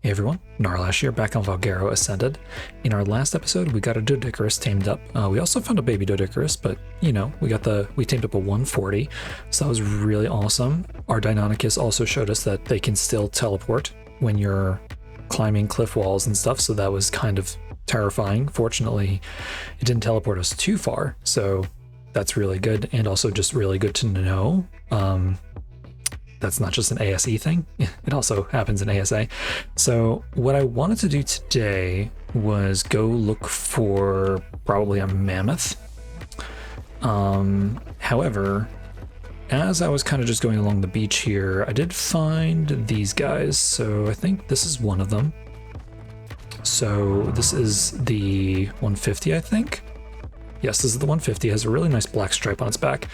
Hey everyone, Gnarlash here, back on Valguero Ascended. In our last episode, we got a Doedicurus tamed up. We also found a baby Doedicurus, but you know, we tamed up a 140, so that was really awesome. Our Deinonychus also showed us that they can still teleport when you're climbing cliff walls and stuff, so that was kind of terrifying. Fortunately, it didn't teleport us too far, so that's really good, and also just really good to know. That's not just an ASE thing, it also happens in ASA. So what I wanted to do today was go look for probably a mammoth. However, as I was kind of just going along the beach here, I did find these guys. So I think this is one of them. So this is the 150, I think. Yes, this is the 150. It has a really nice black stripe on its back.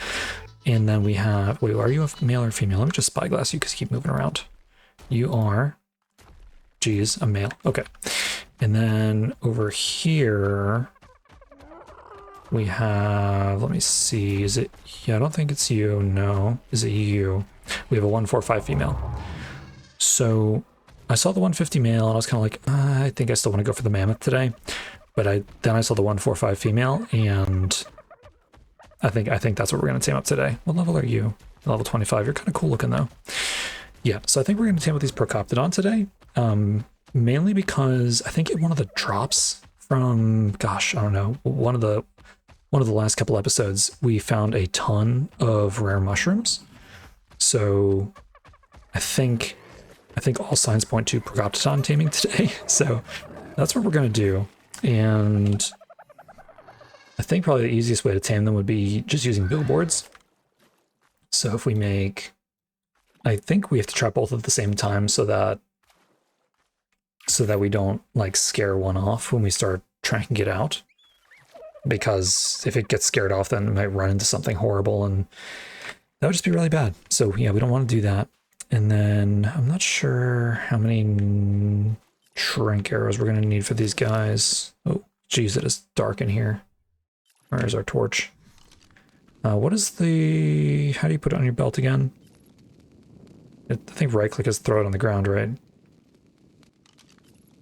And then we have, wait, are you a male or female? Let me just spyglass you because you keep moving around. You are, geez, a male. Okay. And then over here, we have, let me see, is it, yeah, I don't think it's you, no. Is it you? We have a 145 female. So I saw the 150 male and I was kind of like, I think I still want to go for the mammoth today. But then I saw the 145 female and I think that's what we're going to tame up today. What level are you? Level 25. You're kind of cool looking though. Yeah, so I think we're going to tame up these Procoptodon today. Mainly because I think in one of the drops from, gosh, I don't know, one of the last couple episodes, we found a ton of rare mushrooms. So I think all signs point to Procoptodon taming today. So that's what we're going to do. And I think probably the easiest way to tame them would be just using billboards. So if we make, I think we have to trap both at the same time so that we don't like scare one off when we start trying to get out. Because if it gets scared off, then it might run into something horrible and that would just be really bad. So yeah, we don't want to do that. And then I'm not sure how many shrink arrows we're going to need for these guys. Oh, geez, it is dark in here. Where's our torch? What is the... How do you put it on your belt again? I think right click is throw it on the ground, right?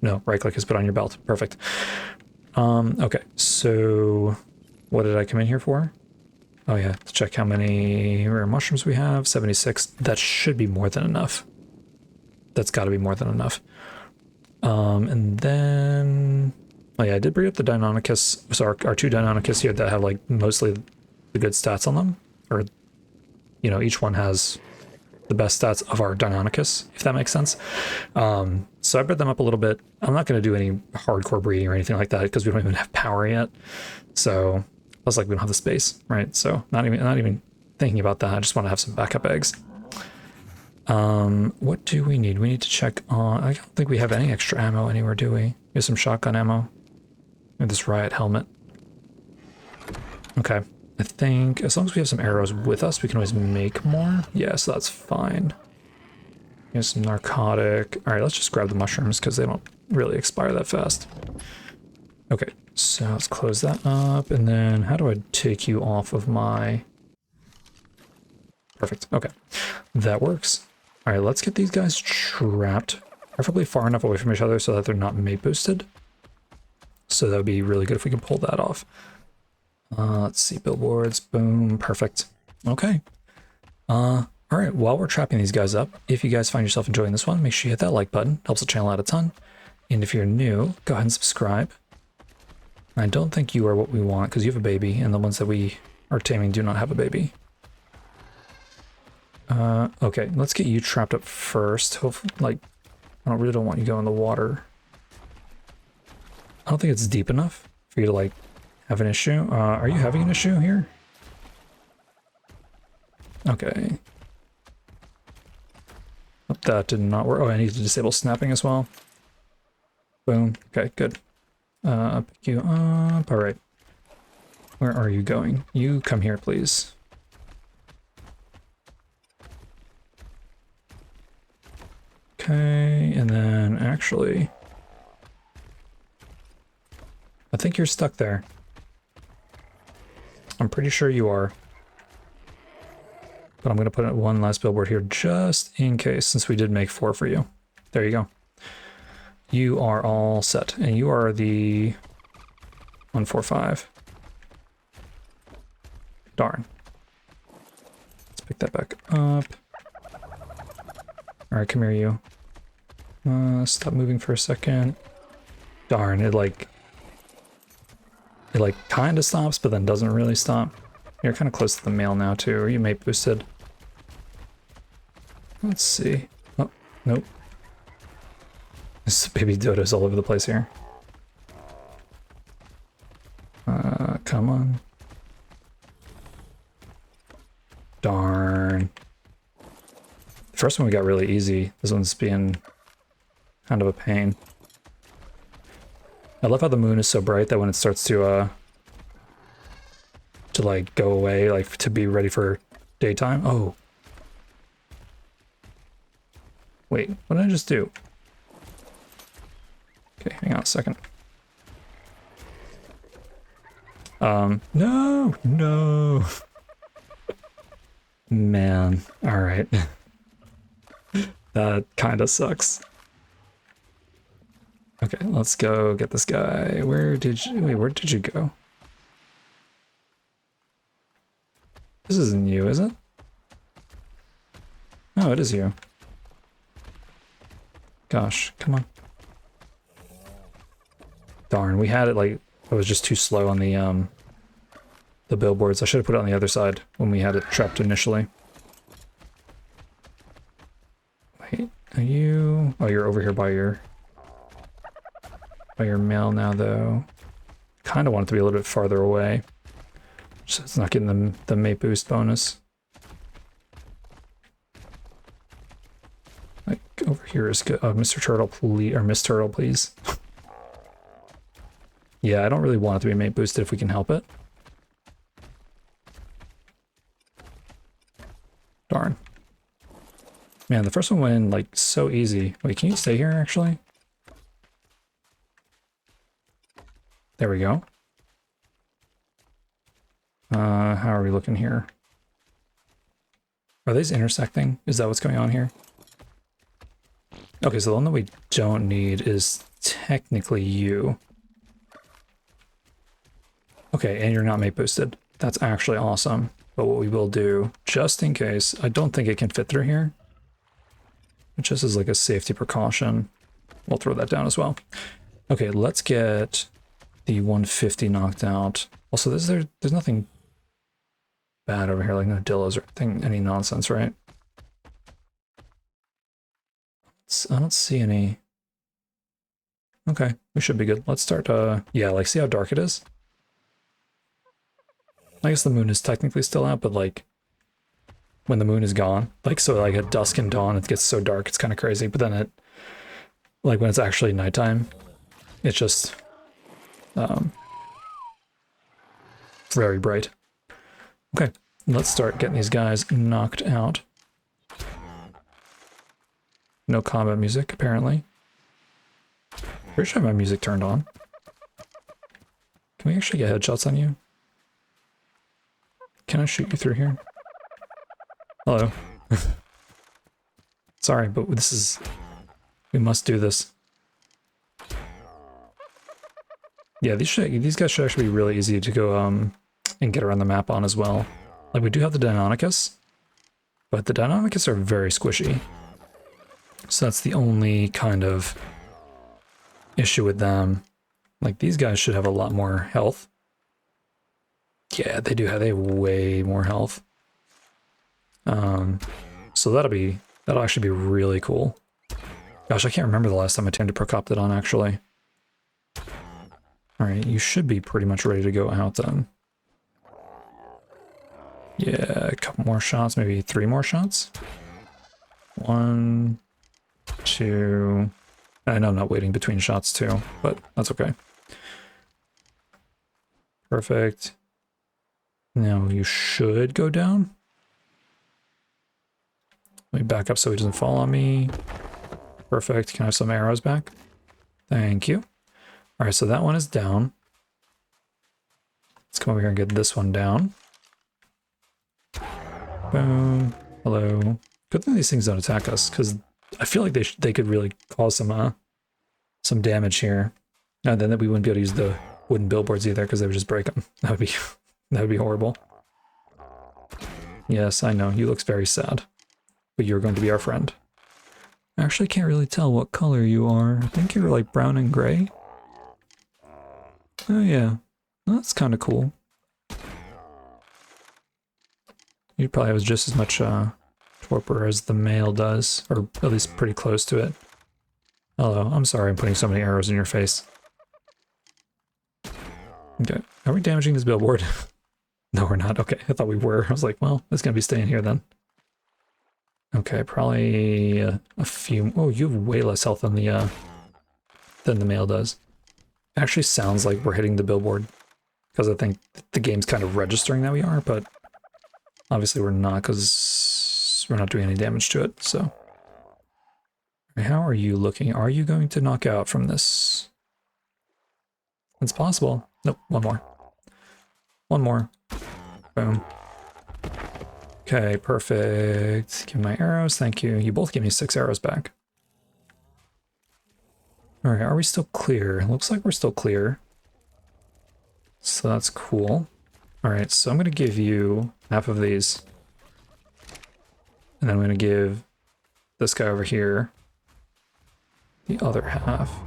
No, right click is put on your belt. Perfect. Okay, so what did I come in here for? Oh yeah, to check how many rare mushrooms we have. 76. That should be more than enough. That's got to be more than enough. And then... Oh yeah, I did bring up the Deinonychus, so our two Deinonychus here that have like mostly the good stats on them, or, you know, each one has the best stats of our Deinonychus, if that makes sense. So I bred them up a little bit. I'm not going to do any hardcore breeding or anything like that because we don't even have power yet. So plus like we don't have the space, right? So not even thinking about that. I just want to have some backup eggs. What do we need? We need to check on, I don't think we have any extra ammo anywhere, do we? Here's some shotgun ammo. And this riot helmet. Okay, I think as long as we have some arrows with us, we can always make more. Yeah, so that's fine. Here's some narcotic. All right, let's just grab the mushrooms because they don't really expire that fast. Okay, so let's close that up. And then how do I take you off of my... Perfect, okay. That works. All right, let's get these guys trapped, preferably far enough away from each other so that they're not mate boosted. So that would be really good if we can pull that off. Let's see, billboards, boom, perfect. Okay. All right, while we're trapping these guys up, if you guys find yourself enjoying this one, make sure you hit that like button, helps the channel out a ton. And if you're new, go ahead and subscribe. I don't think you are what we want because you have a baby, and the ones that we are taming do not have a baby. Okay, let's get you trapped up first. Hopefully, like, I really don't want you to go in the water. I don't think it's deep enough for you to, like, have an issue. Are you having an issue here? Okay. Oh, that did not work. Oh, I need to disable snapping as well. Boom. Okay, good. Pick you up. All right. Where are you going? You come here, please. Okay, and then actually, I think you're stuck there. I'm pretty sure you are. But I'm going to put one last billboard here just in case, since we did make 4 for you. There you go. You are all set, and you are the 145. Darn. Let's pick that back up. Alright, come here, you. Stop moving for a second. Darn, it kind of stops, but then doesn't really stop. You're kind of close to the male now, too. Are you mate boosted? Let's see. Oh, nope. This baby dodos all over the place here. Come on. Darn. The first one we got really easy. This one's being kind of a pain. I love how the moon is so bright that when it starts to like go away, like to be ready for daytime. Oh. Wait, what did I just do? Okay, hang on a second. No, no. Man, all right. That kind of sucks. Okay, let's go get this guy. Where did you go? This isn't you, is it? No, it is you. Gosh, come on. Darn, we had it like, I was just too slow on the billboards. I should have put it on the other side when we had it trapped initially. Wait, are you... Oh, you're over here by your male now, though. Kind of want it to be a little bit farther away, so it's not getting the mate boost bonus. Like, over here is good. Mr. Turtle, please, or Miss Turtle, please. Yeah, I don't really want it to be mate boosted if we can help it. Darn. Man, the first one went in, like, so easy. Wait, can you stay here, actually? There we go. How are we looking here? Are these intersecting? Is that what's going on here? Okay, so the one that we don't need is technically you. Okay, and you're not mate boosted. That's actually awesome. But what we will do, just in case, I don't think it can fit through here. But just as like a safety precaution, we'll throw that down as well. Okay, let's get the 150 knocked out. Also, there's nothing bad over here, like no dillos or anything, any nonsense, right? I don't see any. Okay, we should be good. Let's start, yeah, like, see how dark it is? I guess the moon is technically still out, but like, when the moon is gone, like, so like at dusk and dawn, it gets so dark, it's kind of crazy, but then like when it's actually nighttime, it's just, very bright. Okay, let's start getting these guys knocked out. No combat music, apparently. Pretty sure I have my music turned on. Can we actually get headshots on you? Can I shoot you through here? Hello. Sorry, but we must do this. Yeah, these guys should actually be really easy to go and get around the map on as well. Like, we do have the Deinonychus, but the Deinonychus are very squishy. So that's the only kind of issue with them. Like, these guys should have a lot more health. Yeah, they do have way more health. So that'll actually be really cool. Gosh, I can't remember the last time I turned to Procoptodon on, actually. Alright, you should be pretty much ready to go out then. Yeah, a couple more shots, maybe 3 more shots. 1, 2... I know I'm not waiting between shots too, but that's okay. Perfect. Now you should go down. Let me back up so he doesn't fall on me. Perfect. Can I have some arrows back? Thank you. All right, so that one is down. Let's come over here and get this one down. Boom. Hello. Good thing these things don't attack us, because I feel like they could really cause some some damage here. And then we wouldn't be able to use the wooden billboards either because they would just break them. That would be horrible. Yes, I know, you look very sad, but you're going to be our friend. I actually can't really tell what color you are. I think you're like brown and gray. Oh yeah, that's kind of cool. You probably have just as much torpor as the male does, or at least pretty close to it. Hello, I'm sorry I'm putting so many arrows in your face. Okay, are we damaging this billboard? No, we're not. Okay, I thought we were. I was like, well, it's gonna be staying here then. Okay, probably a few. Oh, you have way less health than the male does. It actually sounds like we're hitting the billboard because I think the game's kind of registering that we are, but obviously we're not because we're not doing any damage to it. So, how are you looking? Are you going to knock out from this? It's possible. Nope. One more. One more. Boom. Okay, perfect. Give me my arrows, thank you. You both give me 6 arrows back. Alright, are we still clear? Looks like we're still clear. So that's cool. Alright, so I'm going to give you half of these. And then I'm going to give this guy over here the other half.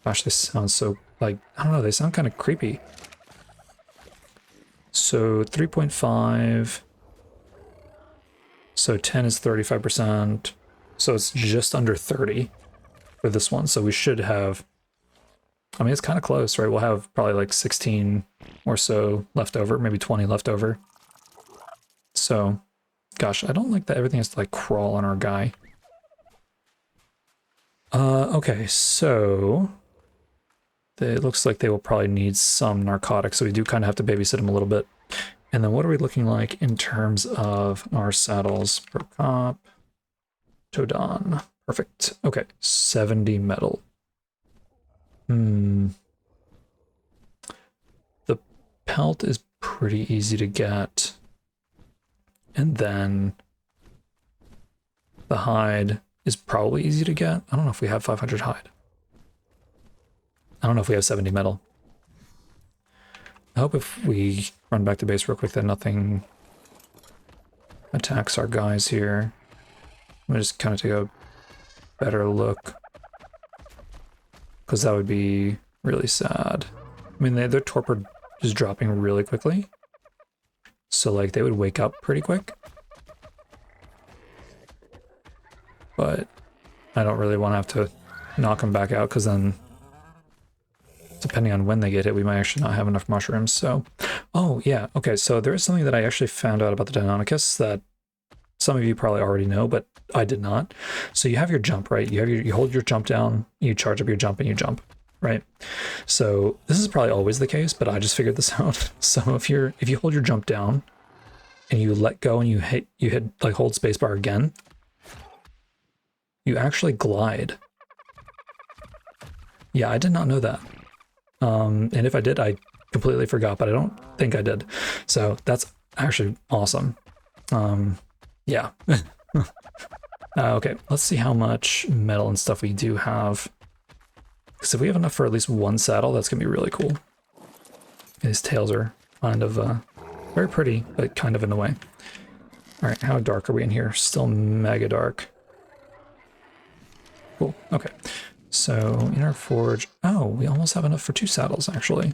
Gosh, they sound so, like, I don't know, they sound kind of creepy. So 3.5... So 10 is 35%. So it's just under 30 for this one. So we should have, I mean, it's kind of close, right? We'll have probably like 16 or so left over, maybe 20 left over. So, gosh, I don't like that everything has to like crawl on our guy. Okay, so it looks like they will probably need some narcotics. So we do kind of have to babysit them a little bit. And then what are we looking like in terms of our saddles per cop? Todan. Perfect. Okay, 70 metal. The pelt is pretty easy to get. And then the hide is probably easy to get. I don't know if we have 500 hide. I don't know if we have 70 metal. I hope if we run back to base real quick that nothing attacks our guys here. I'm gonna just kind of take a better look, because that would be really sad. I mean, their torpor is dropping really quickly, so like they would wake up pretty quick. But I don't really want to have to knock them back out, because then depending on when they get hit, we might actually not have enough mushrooms. So, oh yeah, okay, so there is something that I actually found out about the Deinonychus that some of you probably already know, but I did not. So you have your jump, right? You hold your jump down, you charge up your jump, and you jump, right? So this is probably always the case, but I just figured this out. So if you hold your jump down and you let go and you hit like hold spacebar again, you actually glide. Yeah, I did not know that. And if I did, I completely forgot, but I don't think I did. So that's actually awesome. Yeah. Okay, let's see how much metal and stuff we do have. Because if we have enough for at least one saddle, that's going to be really cool. His tails are kind of very pretty, but kind of in the way. All right, how dark are we in here? Still mega dark. Cool, okay. So in our forge, oh, we almost have enough for 2 saddles, actually.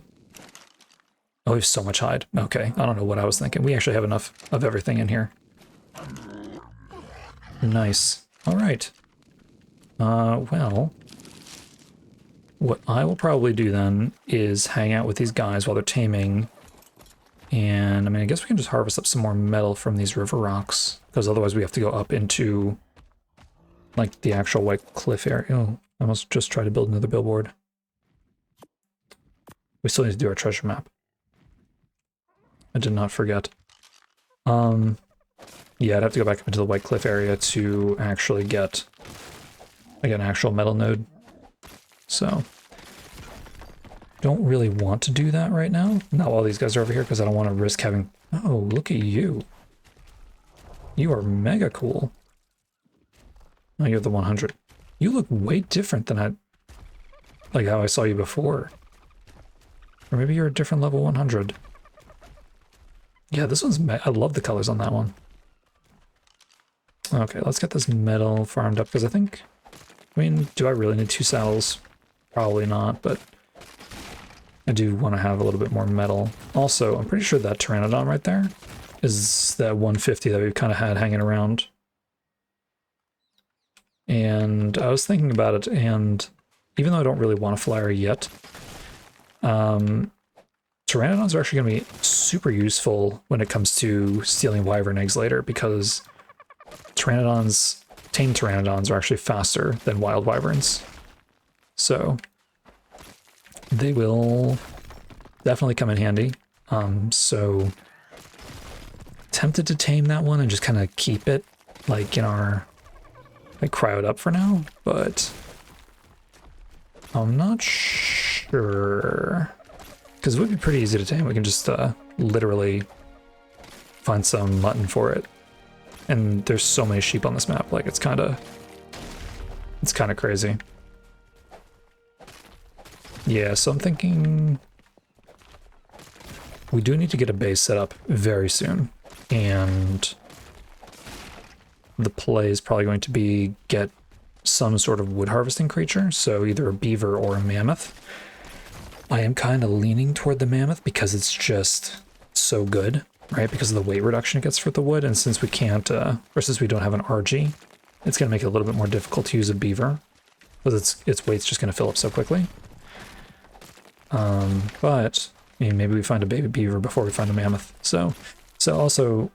Oh, we have so much hide. Okay, I don't know what I was thinking. We actually have enough of everything in here. Nice. All right. Well, what I will probably do then is hang out with these guys while they're taming. And I mean, I guess we can just harvest up some more metal from these river rocks, because otherwise we have to go up into like the actual White Cliff area. Oh, I almost just tried to build another billboard. We still need to do our treasure map. I did not forget. Yeah, I'd have to go back up into the White Cliff area to actually get like an actual metal node. So don't really want to do that right now. Not while these guys are over here, because I don't want to risk having... Oh, look at you. You are mega cool. Oh, you're the 100. You look way different than like how I saw you before. Or maybe you're a different level 100. Yeah, this one's, I love the colors on that one. Okay, let's get this metal farmed up, because I think, I mean, do I really need 2 saddles? Probably not, but I do want to have a little bit more metal. Also, I'm pretty sure that Pteranodon right there is that 150 that we've kind of had hanging around. And I was thinking about it, and even though I don't really want a flyer yet, Pteranodons are actually going to be super useful when it comes to stealing wyvern eggs later, because Pteranodons, tame Pteranodons are actually faster than wild wyverns. So they will definitely come in handy. So tempted to tame that one and just kind of keep it like in our, like, cryo it up for now, but I'm not sure, because it would be pretty easy to tame. We can just literally find some mutton for it, and there's so many sheep on this map, like it's kind of crazy. Yeah, so I'm thinking we do need to get a base set up very soon, and the play is probably going to be get some sort of wood harvesting creature, so either a beaver or a mammoth. I am kind of leaning toward the mammoth because it's just so good, right? Because of the weight reduction it gets for the wood, and since we can't, or since we don't have an RG, it's going to make it a little bit more difficult to use a beaver, because its weight's just going to fill up so quickly. But I mean, maybe we find a baby beaver before we find a mammoth. So also,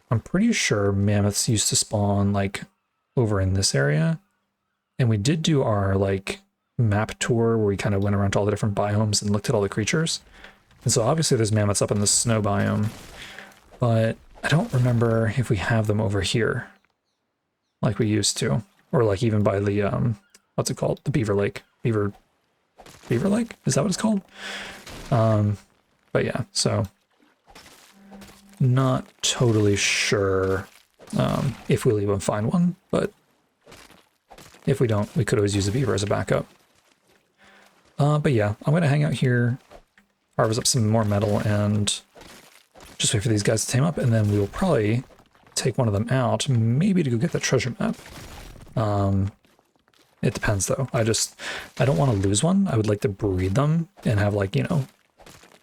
I'm pretty sure mammoths used to spawn like over in this area, and we did do our like map tour where we kind of went around to all the different biomes and looked at all the creatures. And so obviously there's mammoths up in the snow biome, but I don't remember if we have them over here like we used to, or like even by the what's it called, the Beaver Lake, Beaver Lake, is that what it's called? But yeah, so not totally sure if we'll even find one, but if we don't, we could always use a beaver as a backup. But yeah, I'm gonna hang out here, harvest up some more metal, and just wait for these guys to tame up, and then we will probably take one of them out, maybe to go get the treasure map. It depends though. I don't want to lose one. I would like to breed them and have, like, you know,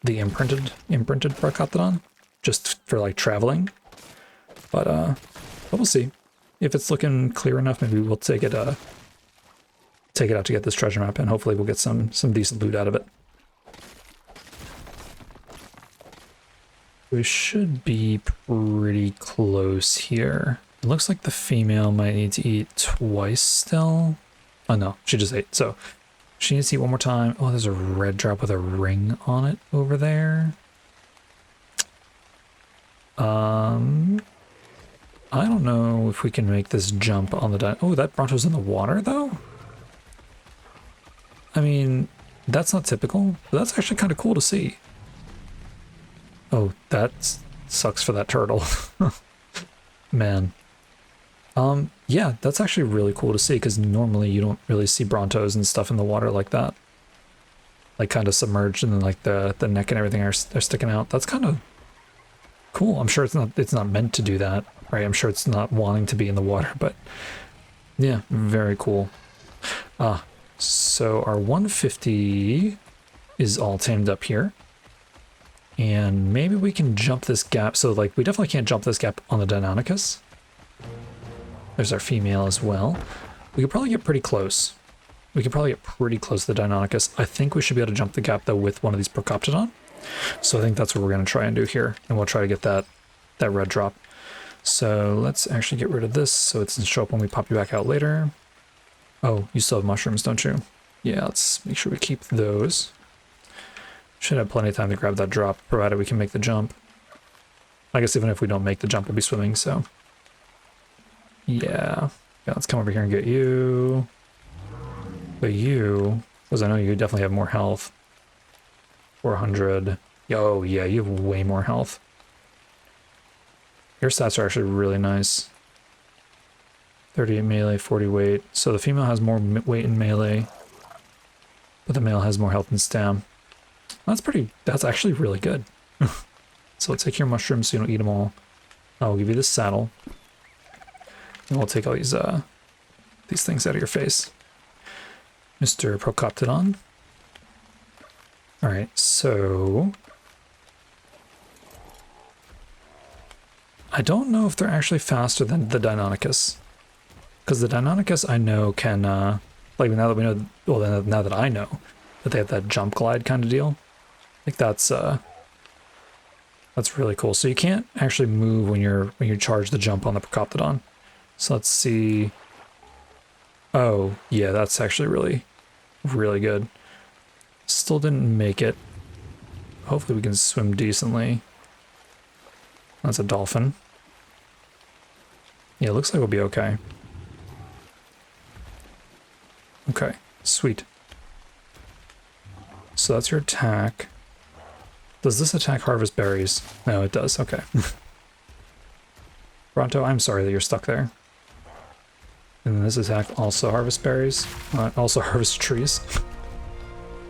the imprinted Brachyptodon just for like traveling. But we'll see. If it's looking clear enough, maybe we'll take it out to get this treasure map, and hopefully we'll get some decent loot out of it. We should be pretty close here. It looks like the female might need to eat twice still. Oh no, she just ate, so she needs to eat one more time. Oh, there's a red drop with a ring on it over there. I don't know if we can make this jump on the oh, that Bronto's in the water though? I mean, that's not typical, but that's actually kind of cool to see. Oh, that sucks for that turtle. Man. Yeah, that's actually really cool to see, because normally you don't really see Brontos and stuff in the water like that. Like kind of submerged, and then like the neck and everything are sticking out. That's kind of cool. I'm sure it's not meant to do that, right? I'm sure it's not wanting to be in the water, but yeah, very cool. So our 150 is all tamed up here. And maybe we can jump this gap. So like, we definitely can't jump this gap on the Deinonychus. There's our female as well. We could probably get pretty close. We could probably get pretty close to the Deinonychus. I think we should be able to jump the gap though with one of these Brachyptodon. So I think that's what we're going to try and do here. And we'll try to get that red drop. So let's actually get rid of this so it doesn't show up when we pop you back out later. Oh, you still have mushrooms, don't you? Yeah, let's make sure we keep those. Should have plenty of time to grab that drop, provided we can make the jump. I guess even if we don't make the jump, we'll be swimming, so. Yeah, let's come over here and get you. But you, because I know you definitely have more health. 400. Oh yeah, you have way more health. Your stats are actually really nice. 38 melee, 40 weight. So the female has more weight in melee. but the male has more health and stam. That's actually really good. So we'll take your mushrooms so you don't eat them all. I'll give you this saddle. And we'll take all these things out of your face. Mr. Procoptodon. Alright, so... I don't know if they're actually faster than the Deinonychus. Because the Deinonychus I know can, like now that we know, well now that I know that they have that jump glide kind of deal. Like that's really cool. So you can't actually move when you charge the jump on the Procoptodon. So let's see. Oh, yeah, that's actually really, really good. Still didn't make it. Hopefully we can swim decently. That's a dolphin. Yeah, it looks like we'll be okay. Okay, sweet. So that's your attack. Does this attack harvest berries? No, it does. Okay. Bronto, I'm sorry that you're stuck there. And then this attack also harvest berries. Also harvest trees.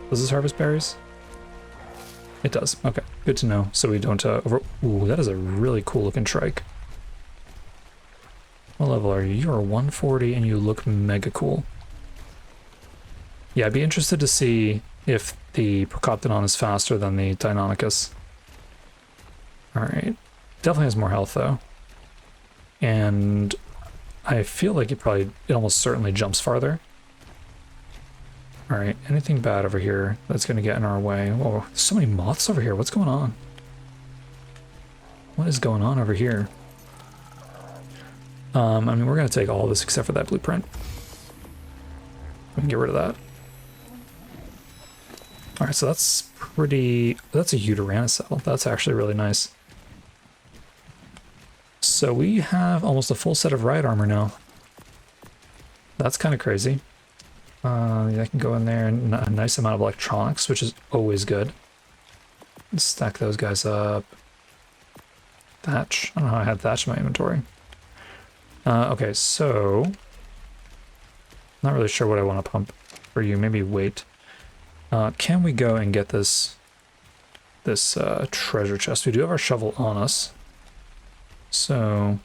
Does this harvest berries? It does. Okay, good to know. So we don't Ooh, that is a really cool looking trike. What level are you? You are 140 and you look mega cool. Yeah, I'd be interested to see if the Procoptodon is faster than the Deinonychus. Alright. Definitely has more health though. And I feel like it almost certainly jumps farther. Alright, anything bad over here that's going to get in our way? Whoa, there's so many moths over here. What's going on? What is going on over here? I mean, we're going to take all this except for that blueprint. We can get rid of that. Alright, so that's a Uteranocell. That's actually really nice. So we have almost a full set of riot armor now. That's kind of crazy. I can go in there and a nice amount of electronics, which is always good. Let's stack those guys up. Thatch. I don't know how I had thatch in my inventory. Okay, so... Not really sure what I want to pump for you. Maybe wait. Can we go and get this treasure chest? We do have our shovel on us. So...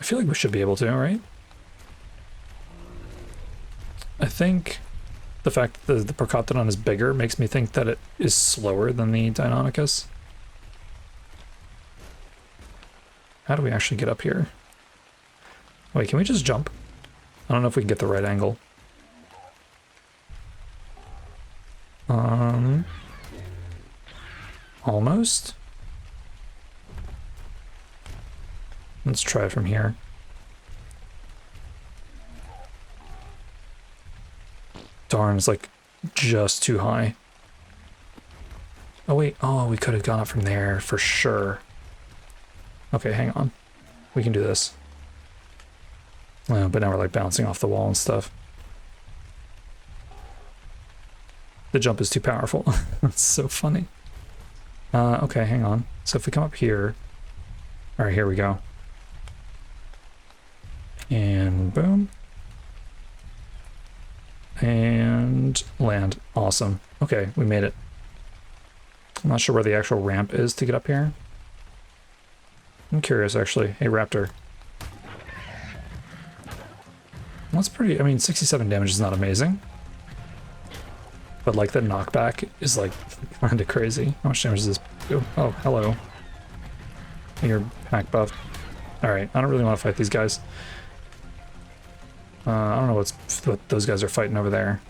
I feel like we should be able to, right? I think the fact that the Procoptodon is bigger makes me think that it is slower than the Deinonychus. How do we actually get up here? Wait, can we just jump? I don't know if we can get the right angle. Almost. Let's try it from here. Darn, it's like just too high. Oh wait, oh, we could have gone up from there for sure. Okay, hang on. We can do this. But now we're like bouncing off the wall and stuff. The jump is too powerful. That's so funny. Okay, hang on. So if we come up here... Alright, here we go. And boom. And land. Awesome. Okay, we made it. I'm not sure where the actual ramp is to get up here. I'm curious, actually. Hey, Raptor. That's pretty... I mean, 67 damage is not amazing. But, like, the knockback is, like, kind of crazy. How much damage does this do? Oh, hello. You're pack buff. Alright, I don't really want to fight these guys. I don't know what those guys are fighting over there.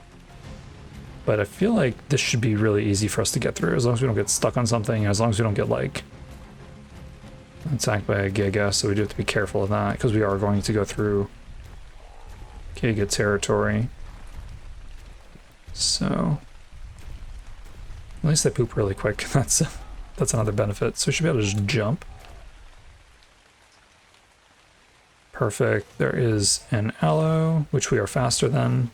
But I feel like this should be really easy for us to get through, as long as we don't get stuck on something, as long as we don't get, like, attacked by a Giga, so we do have to be careful of that, because we are going to go through Giga territory. So... At least they poop really quick. That's another benefit. So we should be able to just jump. Perfect. There is an Aloe, which we are faster than.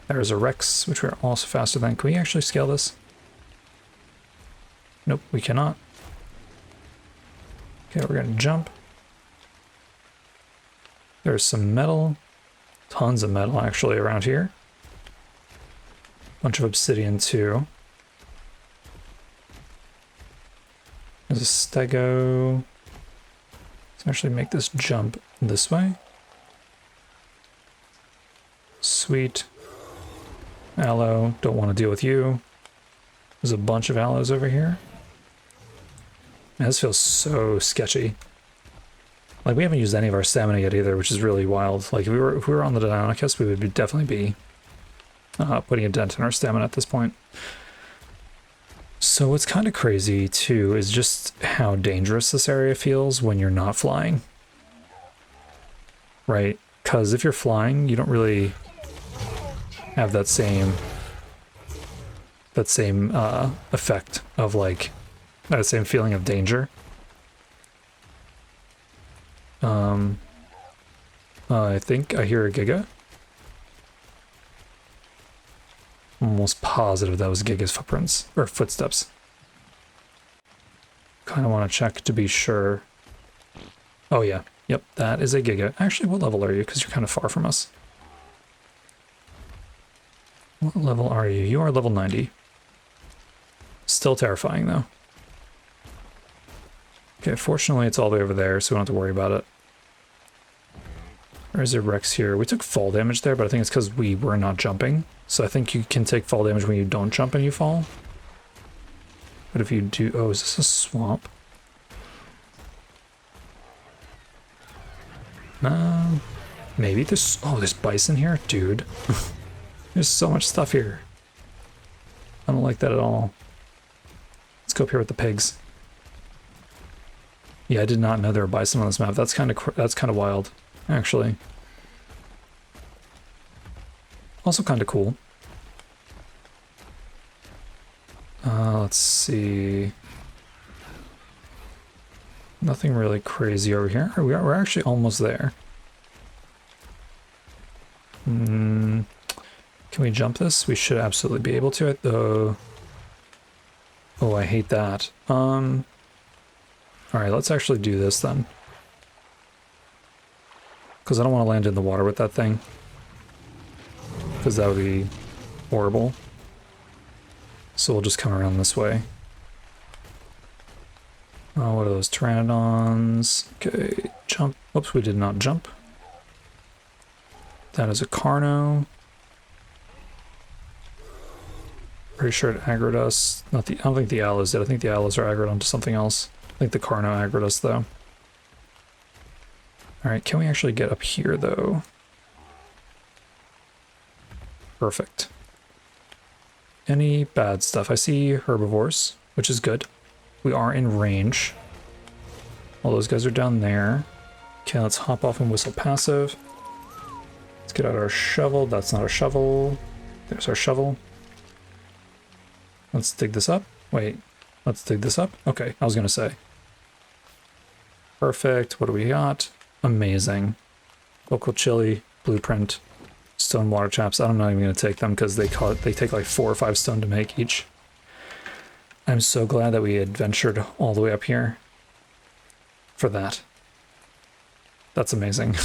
There's a Rex, which we are also faster than. Can we actually scale this? Nope, we cannot. Okay, we're gonna jump. There's some metal. Tons of metal, actually, around here. Bunch of obsidian too. There's a stego. Let's actually make this jump this way. Sweet. Aloe, don't want to deal with you. There's a bunch of aloes over here. Man, this feels so sketchy. Like, we haven't used any of our stamina yet either, which is really wild. Like, if we were on the Deinonychus, we would definitely be putting a dent in our stamina at this point. So what's kind of crazy, too, is just how dangerous this area feels when you're not flying. Right? Because if you're flying, you don't really have that same effect of, like, that same feeling of danger. I think I hear a Giga. I'm almost positive that was Giga's footprints, or footsteps. Kind of want to check to be sure. Oh yeah, yep, that is a Giga. Actually, what level are you? Because you're kind of far from us. What level are you? You are level 90. Still terrifying, though. Okay, fortunately it's all the way over there, so we don't have to worry about it. There's a Rex here. We took fall damage there, but I think it's because we were not jumping. So I think you can take fall damage when you don't jump and you fall. But if you do... Oh, is this a swamp? Maybe there's... Oh, there's bison here? Dude. There's so much stuff here. I don't like that at all. Let's go up here with the pigs. Yeah, I did not know there were bison on this map. That's kind of wild, actually. Also kind of cool. Let's see. Nothing really crazy over here. We're actually almost there. Can we jump this? We should absolutely be able to it, though. Oh, I hate that. Alright, let's actually do this then. Because I don't want to land in the water with that thing. Because that would be horrible. So we'll just come around this way. Oh, what are those pteranodons? Okay, jump. Oops, we did not jump. That is a Carno. Pretty sure it aggroed us. I don't think the aloes did. I think the aloes are aggroed onto something else. I think the Carno aggroed us, though. Alright, can we actually get up here, though? Perfect. Any bad stuff? I see herbivores, which is good. We are in range. All those guys are down there. Okay, let's hop off and whistle passive. Let's get out our shovel. That's not a shovel. There's our shovel. Let's dig this up. Wait, let's dig this up. Okay, I was gonna say. Perfect. What do we got? Amazing. Local chili, blueprint, stone water chaps. I'm not even gonna take them because they take like 4 or 5 stone to make each. I'm so glad that we adventured all the way up here for that. That's amazing.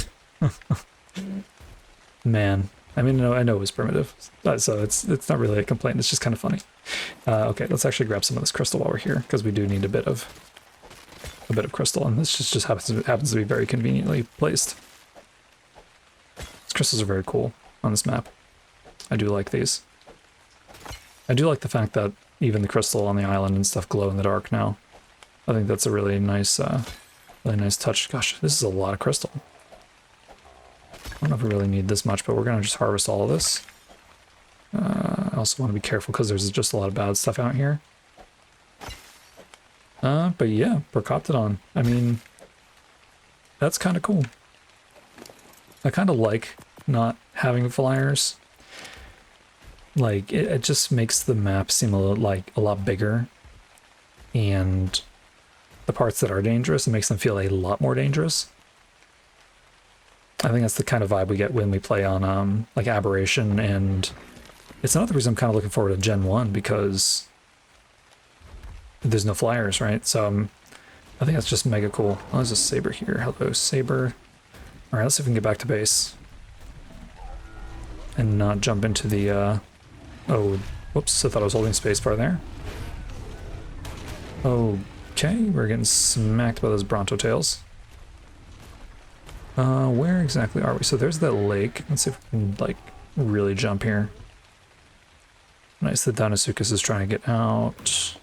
Man, I mean, I know it was primitive, so it's not really a complaint. It's just kind of funny. Okay, let's actually grab some of this crystal while we're here because we do need a bit of crystal, and this just happens to be very conveniently placed. These crystals are very cool on this map. I do like these. I do like the fact that even the crystal on the island and stuff glow in the dark now. I think that's a really nice touch. Gosh, this is a lot of crystal. I don't know if we really need this much, but we're gonna just harvest all of this. I also want to be careful because there's just a lot of bad stuff out here. But yeah, Procoptodon. I mean, that's kind of cool. I kind of like not having flyers. Like, it just makes the map seem a lot bigger. And the parts that are dangerous, it makes them feel a lot more dangerous. I think that's the kind of vibe we get when we play on like Aberration, and it's another reason I'm kind of looking forward to Gen 1 because there's no flyers, right? So I think that's just mega cool. Oh, there's a Saber here. Hello, Saber. All right, let's see if we can get back to base and not jump into the Oh, whoops, I thought I was holding spacebar there. Okay, we're getting smacked by those Bronto tails. Where exactly are we? So there's that lake. Let's see if we can, like, really jump here. Nice, the Deinosuchus is trying to get out.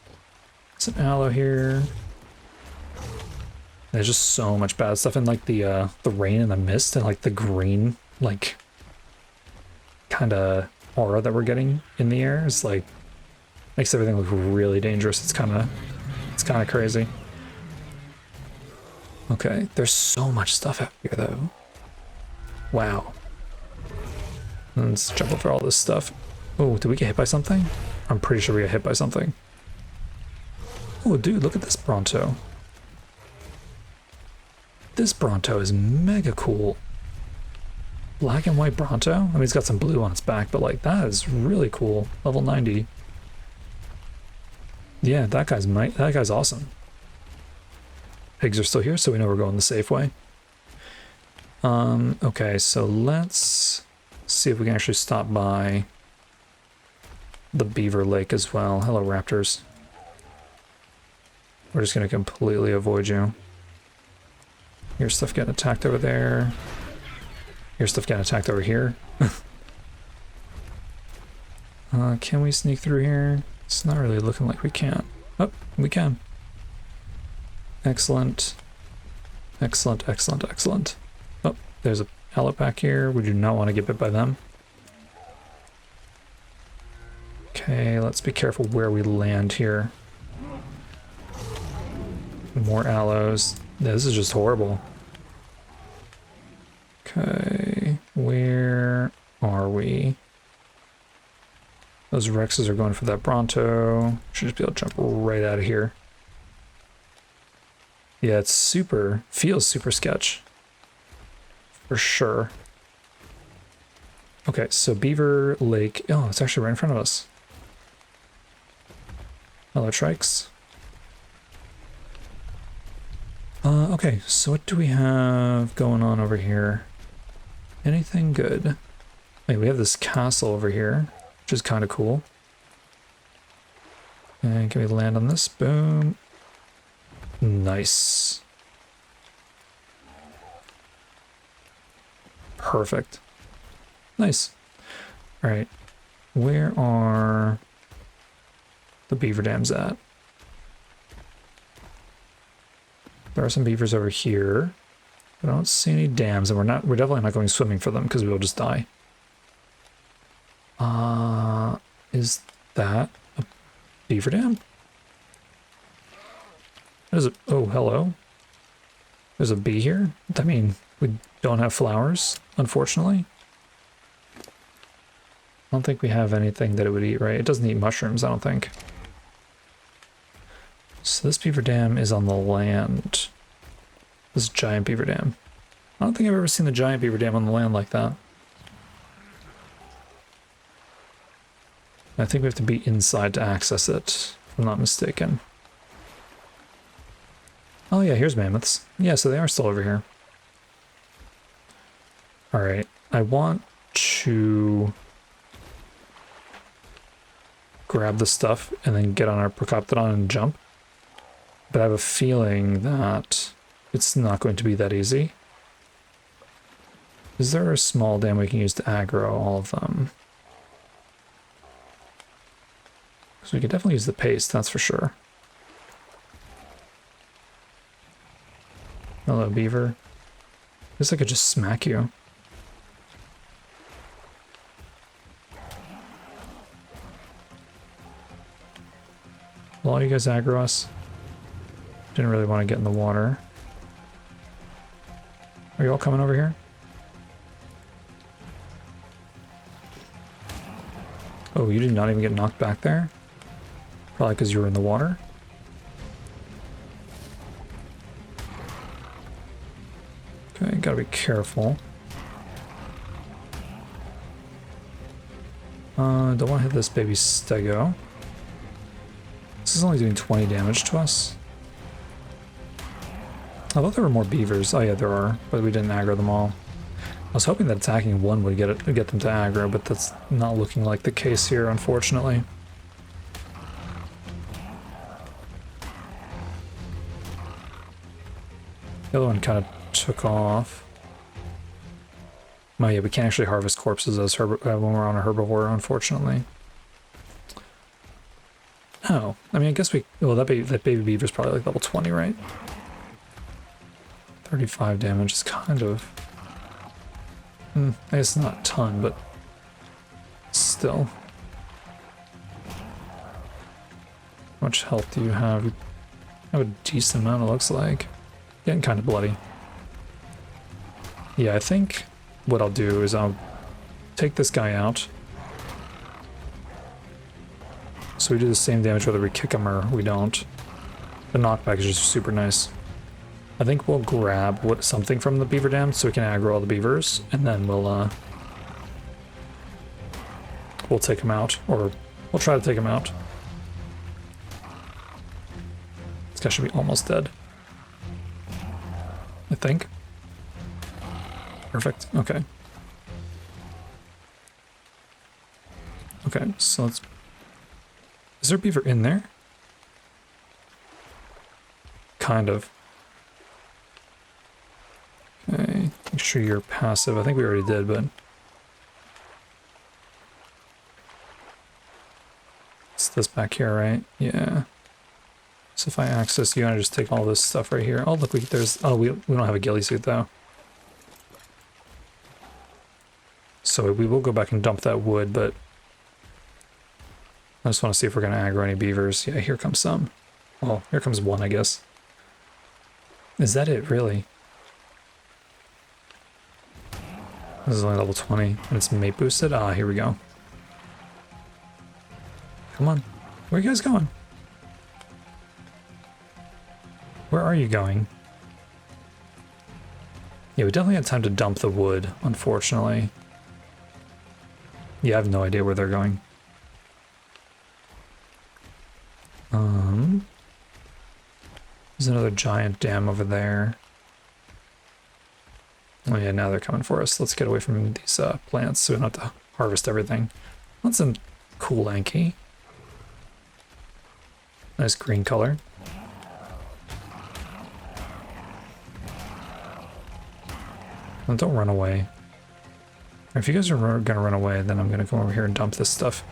There's an aloe here. There's just so much bad stuff, and like the rain and the mist and like the green, like, kind of aura that we're getting in the air is like, makes everything look really dangerous. It's kind of crazy. Okay, there's so much stuff out here though. Wow. Let's jump over all this stuff. Oh, did we get hit by something? I'm pretty sure we got hit by something. Oh, dude, look at this Bronto. This Bronto is mega cool. Black and white Bronto? I mean, it's got some blue on its back, but like, that is really cool. Level 90. Yeah, that guy's awesome. Pigs are still here, so we know we're going the safe way. Okay, so let's see if we can actually stop by the Beaver Lake as well. Hello, raptors. We're just gonna completely avoid you. Your stuff getting attacked over there. Your stuff getting attacked over here. Can we sneak through here? It's not really looking like we can. Oh, we can. Excellent. Excellent, excellent, excellent. Oh, there's a pallet back here. We do not want to get bit by them. Okay, let's be careful where we land here. More aloes. Yeah, this is just horrible. Okay, where are we? Those Rexes are going for that Bronto. Should just be able to jump right out of here. Yeah, it's feels super sketch. For sure. Okay, so Beaver Lake. Oh, it's actually right in front of us. Hello, Trikes. Okay, so what do we have going on over here? Anything good? Wait, we have this castle over here, which is kind of cool. And can we land on this? Boom. Nice. Perfect. Nice. All right. Where are the beaver dams at? There are some beavers over here. I don't see any dams, and we're definitely not going swimming for them because we will just die. Is that a beaver dam? There's a, oh, hello. There's a bee here. I mean, we don't have flowers, unfortunately. I don't think we have anything that it would eat, right? It doesn't eat mushrooms, I don't think. So this beaver dam is on the land. This giant beaver dam. I don't think I've ever seen the giant beaver dam on the land like that. I think we have to be inside to access it, if I'm not mistaken. Oh yeah, here's mammoths. Yeah, so they are still over here. Alright, I want to grab the stuff and then get on our Procoptodon and jump. But I have a feeling that it's not going to be that easy. Is there a small dam we can use to aggro all of them? So we could definitely use the paste, that's for sure. Hello, beaver. I guess I could just smack you. Will all you guys aggro us? Didn't really want to get in the water. Are you all coming over here? Oh, you did not even get knocked back there? Probably because you were in the water. Okay, gotta be careful. Don't want to hit this baby stego. This is only doing 20 damage to us. I thought there were more beavers. Oh yeah, there are, but we didn't aggro them all. was hoping that attacking one would get them to aggro, but that's not looking like the case here, unfortunately. The other one kind of took off. Oh yeah, we can't actually harvest corpses as when we're on a herbivore, unfortunately. Oh, I mean, I guess we... Well, that baby beaver's probably like level 20, right? 35 damage is kind of... I guess not a ton, but still. How much health do you have? You have a decent amount, it looks like. Getting kind of bloody. Yeah, I think what I'll do is I'll take this guy out. So we do the same damage whether we kick him or we don't. The knockback is just super nice. I think we'll grab something from the beaver dam so we can aggro all the beavers, and then we'll take him out, or we'll try to take him out. This guy should be almost dead, I think. Perfect. Okay. Okay, so let's... Is there a beaver in there? Kind of. Okay, make sure you're passive. I think we already did, but... It's this back here, right? Yeah. So if I access you, I just take all this stuff right here. Oh, look, there's... Oh, we don't have a ghillie suit, though. So we will go back and dump that wood, but... I just want to see if we're going to aggro any beavers. Yeah, here comes some. Well, here comes one, I guess. Is that it, really? This is only level 20, and it's mate boosted. Ah, here we go. Come on. Where are you guys going? Where are you going? Yeah, we definitely had time to dump the wood, unfortunately. Yeah, I have no idea where they're going. There's another giant dam over there. Oh yeah, now they're coming for us. Let's get away from these plants so we don't have to harvest everything. That's some cool Anki. Nice green color. Well, don't run away. If you guys are gonna run away, then I'm gonna come over here and dump this stuff.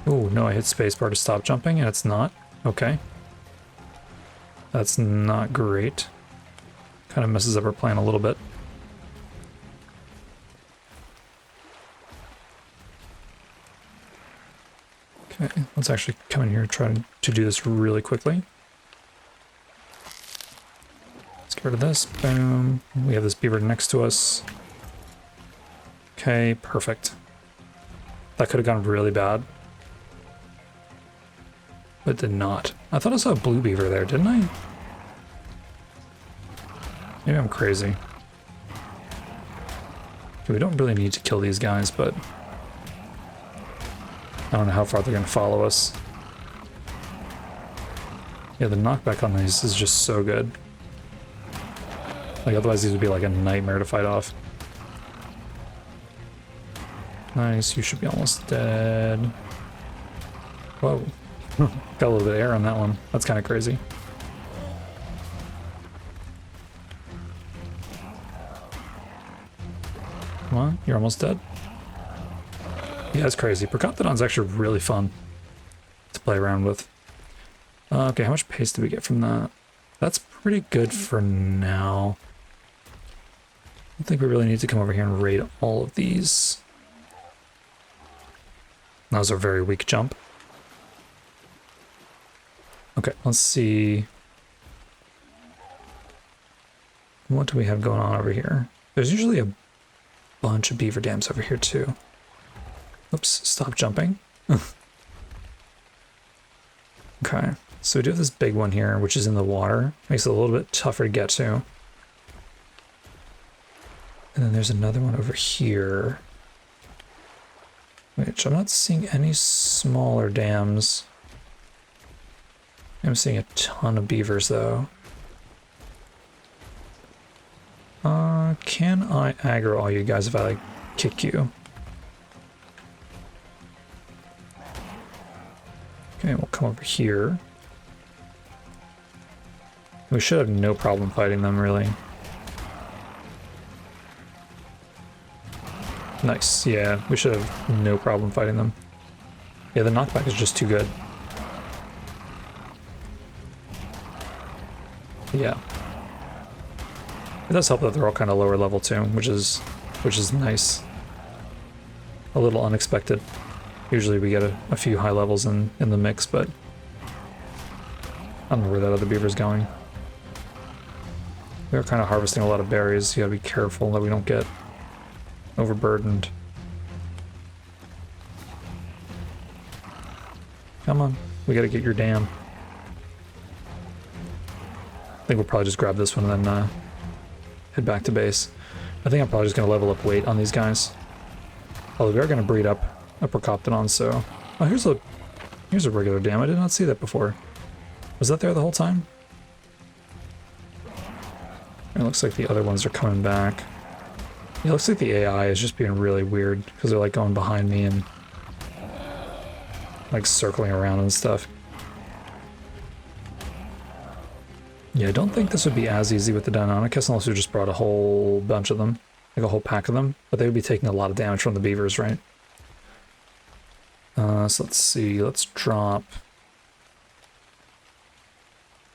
Oh no, I hit spacebar to stop jumping and it's not. Okay. That's not great. Kind of messes up our plan a little bit. Okay, let's actually come in here and try to do this really quickly. Let's get rid of this. Boom. We have this beaver next to us. Okay, perfect. That could have gone really bad. But did not. I thought I saw a blue beaver there, didn't I? Maybe I'm crazy. Okay, we don't really need to kill these guys, but I don't know how far they're going to follow us. Yeah, the knockback on these is just so good. Like, otherwise these would be like a nightmare to fight off. Nice, you should be almost dead. Whoa. Got a little bit of air on that one. That's kind of crazy. Come on, you're almost dead. Yeah, it's crazy. Percothodon's actually really fun to play around with. Okay, how much pace did we get from that? That's pretty good for now. I don't think we really need to come over here and raid all of these. That was a very weak jump. Okay, let's see. What do we have going on over here? There's usually a bunch of beaver dams over here too. Oops, stop jumping. Okay, so we do have this big one here, which is in the water. Makes it a little bit tougher to get to. And then there's another one over here, which I'm not seeing any smaller dams. I'm seeing a ton of beavers though. Can I aggro all you guys if I, like, kick you? Okay, we'll come over here. We should have no problem fighting them, really. Nice, yeah, we should have no problem fighting them. Yeah, the knockback is just too good. Yeah. It does help that they're all kind of lower level too, which is nice. A little unexpected. Usually we get a few high levels in the mix, but I don't know where that other beaver's going. We're kind of harvesting a lot of berries. You gotta be careful that we don't get overburdened. Come on, we gotta get your dam. I think we'll probably just grab this one and then head back to base. I think I'm probably just gonna level up weight on these guys. Although we are gonna breed up Procoptodon, so... Oh, here's a regular dam. I did not see that before. Was that there the whole time? It looks like the other ones are coming back. It looks like the AI is just being really weird, because they're like going behind me and like circling around and stuff. Yeah, I don't think this would be as easy with the Deinonychus unless we just brought a whole bunch of them, like a whole pack of them, but they would be taking a lot of damage from the beavers, right? So let's see, let's drop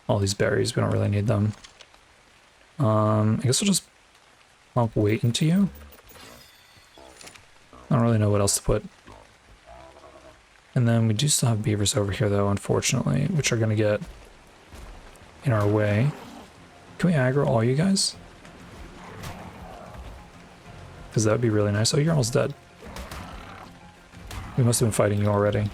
all these berries, we don't really need them. I guess we'll just pump weight into you. I don't really know what else to put. And then we do still have beavers over here though, unfortunately, which are gonna get in our way. Can we aggro all you guys? Because that would be really nice. Oh, you're almost dead. We must have been fighting you already.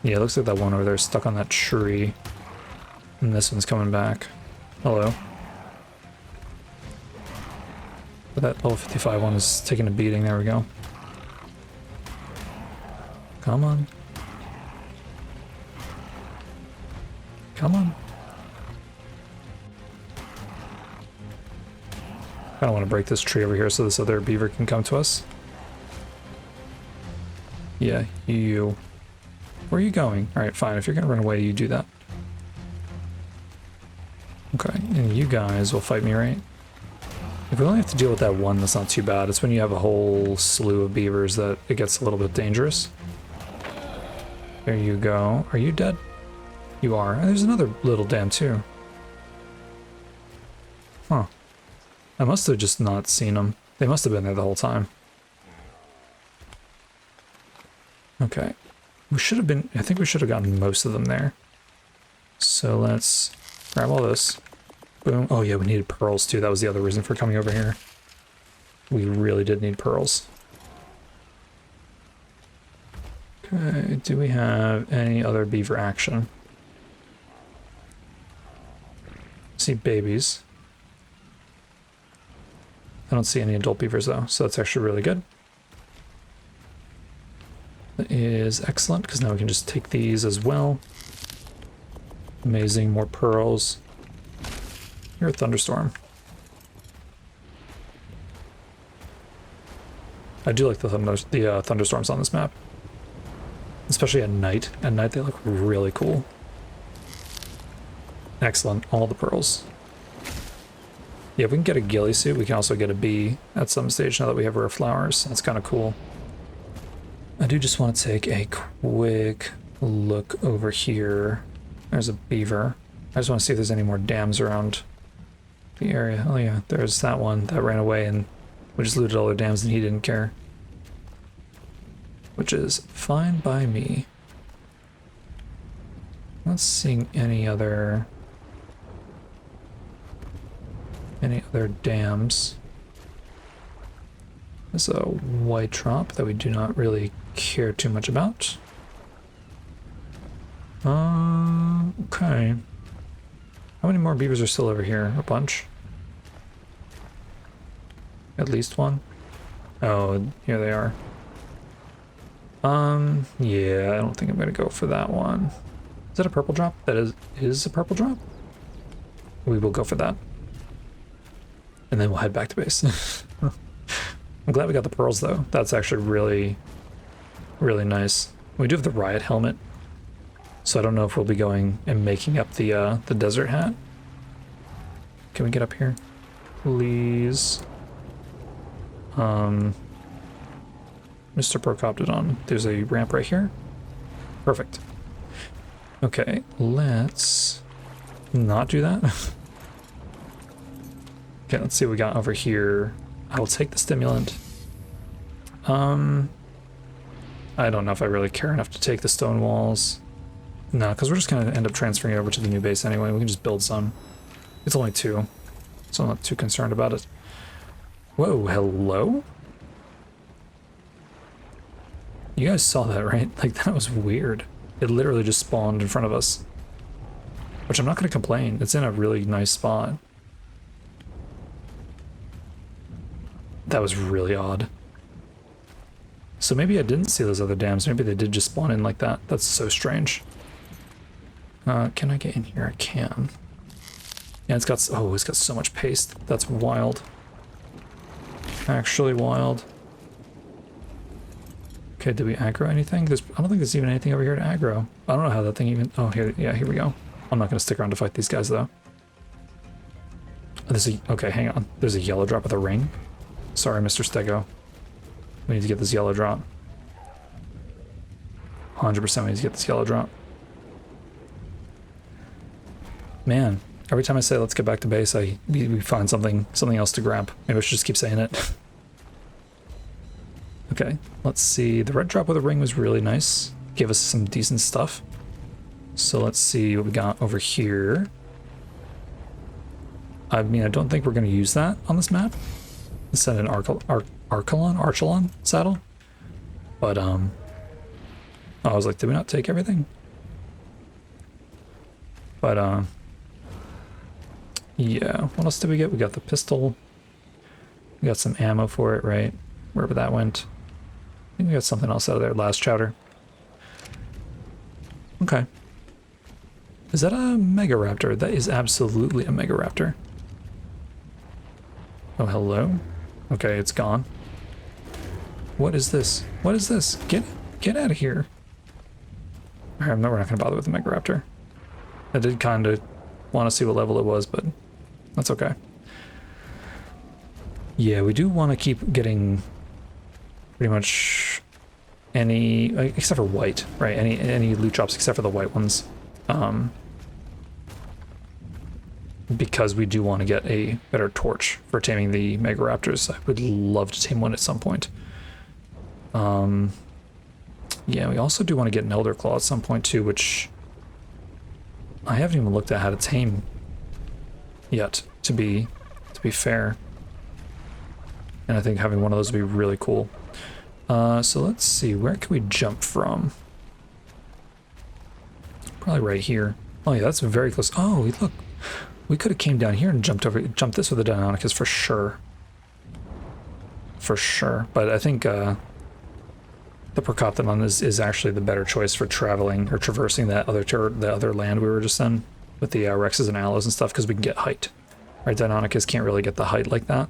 Yeah, it looks like that one over there is stuck on that tree. And this one's coming back. Hello. But that level 55 one is taking a beating. There we go. Come on. Come on. I don't want to break this tree over here so this other beaver can come to us. Yeah, you. Where are you going? Alright, fine. If you're going to run away, you do that. Okay, and you guys will fight me, right? If we only have to deal with that one, that's not too bad. It's when you have a whole slew of beavers that it gets a little bit dangerous. There you go. Are you dead? You are. And there's another little dam too. Huh. I must have just not seen them. They must have been there the whole time. Okay. We should have been... I think we should have gotten most of them there. So let's grab all this. Boom. Oh yeah, we needed pearls too. That was the other reason for coming over here. We really did need pearls. Okay, do we have any other beaver action? See babies. I don't see any adult beavers though, so that's actually really good. That is excellent, because now we can just take these as well. Amazing, more pearls. You're a thunderstorm. I do like the thunderstorms on this map. Especially at night. At night they look really cool. Excellent, all the pearls. Yeah, if we can get a ghillie suit, we can also get a bee at some stage now that we have rare flowers. That's kind of cool. I do just want to take a quick look over here. There's a beaver. I just want to see if there's any more dams around the area. Oh yeah, there's that one that ran away and we just looted all the dams and he didn't care. Which is fine by me. Not seeing any other dams. There's a white drop that we do not really care too much about. Okay. How many more beavers are still over here? A bunch? At least one? Oh, here they are. Yeah, I don't think I'm gonna go for that one. Is that a purple drop? That is a purple drop? We will go for that. and then we'll head back to base. I'm glad we got the pearls though. That's actually really, really nice. We do have the riot helmet, so I don't know if we'll be going and making up the desert hat. Can we get up here, please? Mr. Procoptodon, there's a ramp right here. Perfect. Okay, let's not do that. Okay, let's see what we got over here. I will take the stimulant. I don't know if I really care enough to take the stone walls. No, because we're just going to end up transferring it over to the new base anyway. We can just build some. It's only 2, so I'm not too concerned about it. Whoa, hello? You guys saw that, right? Like, that was weird. It literally just spawned in front of us. Which I'm not going to complain. It's in a really nice spot. That was really odd. So maybe I didn't see those other dams. Maybe they did just spawn in like that. That's so strange. Can I get in here? I can. Yeah, it's got so much paste. That's wild. Actually wild. Okay, did we aggro anything? I don't think there's even anything over here to aggro. I don't know how that thing even... Oh, here, yeah, here we go. I'm not going to stick around to fight these guys, though. Okay, hang on. There's a yellow drop with a ring. Sorry, Mr. Stego. We need to get this yellow drop. 100% we need to get this yellow drop. Man, every time I say let's get back to base, we find something else to grab. Maybe I should just keep saying it. Okay, let's see. The red drop with a ring was really nice. Gave us some decent stuff. So let's see what we got over here. I mean, I don't think we're going to use that on this map. Instead of an Archelon saddle. But, I was like, did we not take everything? But, yeah. What else did we get? We got the pistol. We got some ammo for it, right? Wherever that went. I think we got something else out of there. Last chowder. Okay. Is that a Mega Raptor? That is absolutely a Mega Raptor. Oh, hello? Okay, it's gone. What is this? What is this? Get out of here. Alright, we're not going to bother with the Mega Raptor. I did kind of want to see what level it was, but that's okay. Yeah, we do want to keep getting pretty much any, except for white, right? Any loot drops except for the white ones. Because we do want to get a better torch for taming the Mega Raptors. I would love to tame one at some point. Yeah, we also do want to get an Elder Claw at some point too, which I haven't even looked at how to tame yet, to be fair. And I think having one of those would be really cool. So let's see, where can we jump from? Probably right here. Oh yeah, that's very close. Oh, look. We could have came down here and jumped this with the Deinonychus for sure. For sure. But I think the Procoptodon is actually the better choice for traveling or traversing the other land we were just in with the Rexes and Aloes and stuff, because we can get height. Right, Deinonychus can't really get the height like that.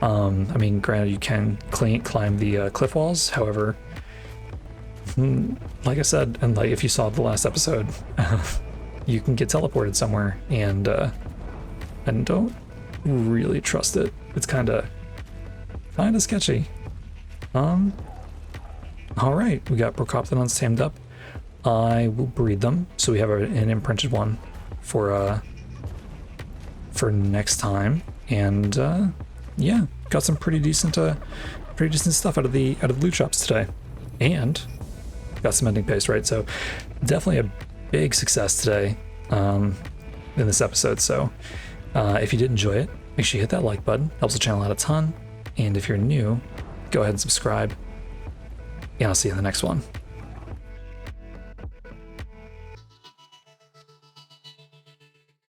I mean, granted, you can climb the cliff walls. However, like I said, and like if you saw the last episode, you can get teleported somewhere, and don't really trust it. It's kind of sketchy. All right, we got Procoptodons tamed up. I will breed them, so we have an imprinted one for next time. And yeah, got some pretty decent stuff out of the loot shops today, and got some ending paste, right? So definitely a big success today in this episode. So if you did enjoy it, make sure you hit that like button. Helps the channel out a ton. And if you're new, go ahead and subscribe. And I'll see you in the next one.